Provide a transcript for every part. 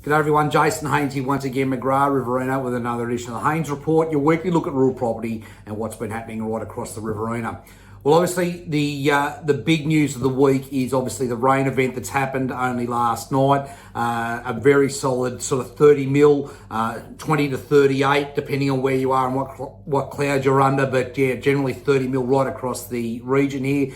G'day everyone, Jason Haines here once again, McGrath Riverina with another edition of the Haines Report, your weekly look at rural property and what's been happening right across the Riverina. Well, obviously the big news of the week is obviously the rain event that's happened only last night. A very solid sort of 30 mil, 20 to 38, depending on where you are and what cloud you're under. But yeah, generally 30 mil right across the region here.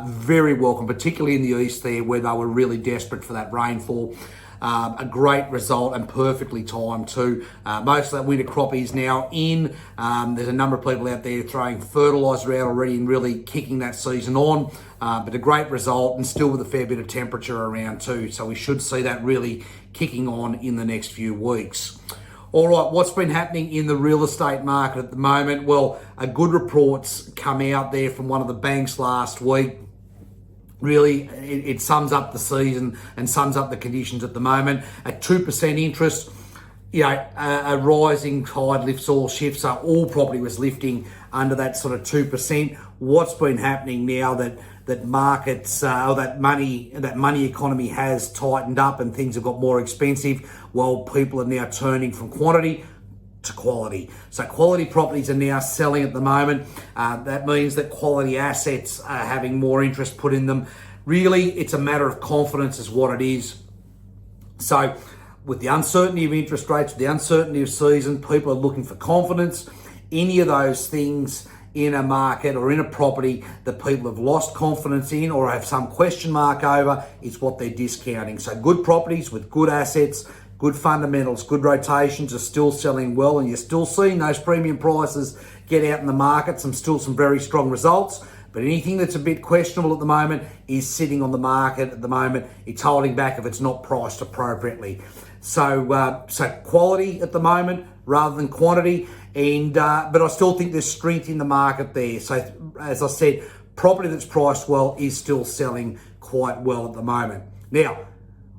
Very welcome, particularly in the east there where they were really desperate for that rainfall. A great result and perfectly timed too. Most of that winter crop is now in. There's a number of people out there throwing fertiliser out already and really kicking that season on. But a great result and still with a fair bit of temperature around too. So we should see that really kicking on in the next few weeks. All right, what's been happening in the real estate market at the moment? Well, a good report's come out there from one of the banks last week. Really, it sums up the season and sums up the conditions at the moment. At 2% interest, you know, a rising tide lifts all ships. So all property was lifting under that sort of 2%. What's been happening now that markets or that money economy has tightened up and things have got more expensive? Well, people are now turning from quantity to quality. So quality properties are now selling at the moment. That means that quality assets are having more interest put in them. Really, it's a matter of confidence is what it is. So with the uncertainty of interest rates, with the uncertainty of season, people are looking for confidence. Any of those things in a market or in a property that people have lost confidence in or have some question mark over is what they're discounting. So good properties with good assets, good fundamentals, good rotations are still selling well, and you're still seeing those premium prices get out in the market. Some very strong results. But anything that's a bit questionable at the moment is sitting on the market at the moment. It's holding back if it's not priced appropriately. So quality at the moment rather than quantity. But I still think there's strength in the market there. So as I said, property that's priced well is still selling quite well at the moment. Now,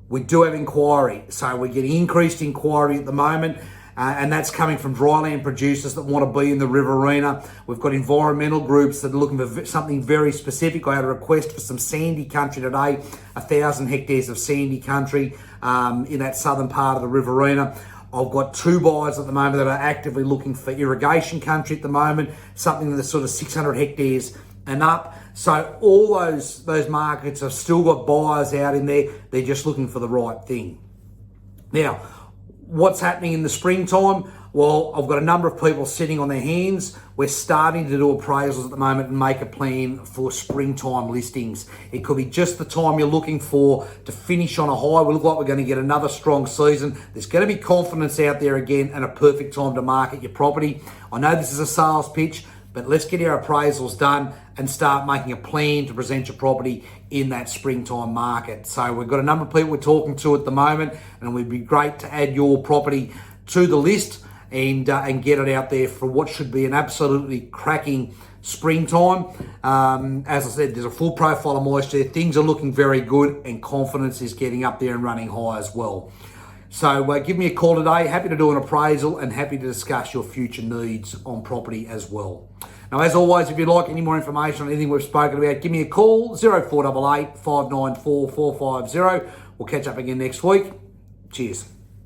we do have inquiry, so we're getting increased inquiry at the moment, and that's coming from dryland producers that want to be in the Riverina. We've got environmental groups that are looking for something very specific. I had a request for some sandy country today, 1,000 hectares of sandy country in that southern part of the Riverina. I've got two buyers at the moment that are actively looking for irrigation country at the moment, something that's sort of 600 hectares and up. So all those markets have still got buyers out in there. They're just looking for the right thing. Now, what's happening in the springtime? Well, I've got a number of people sitting on their hands. We're starting to do appraisals at the moment and make a plan for springtime listings. It could be just the time you're looking for to finish on a high. We look like we're going to get another strong season. There's going to be confidence out there again and a perfect time to market your property. I know this is a sales pitch, but let's get our appraisals done and start making a plan to present your property in that springtime market. So we've got a number of people we're talking to at the moment, and it would be great to add your property to the list and get it out there for what should be an absolutely cracking springtime. As I said, there's a full profile of moisture. Things are looking very good and confidence is getting up there and running high as well. So give me a call today. Happy to do an appraisal and happy to discuss your future needs on property as well. Now, as always, if you'd like any more information on anything we've spoken about, give me a call, 0488 594 450. We'll catch up again next week. Cheers.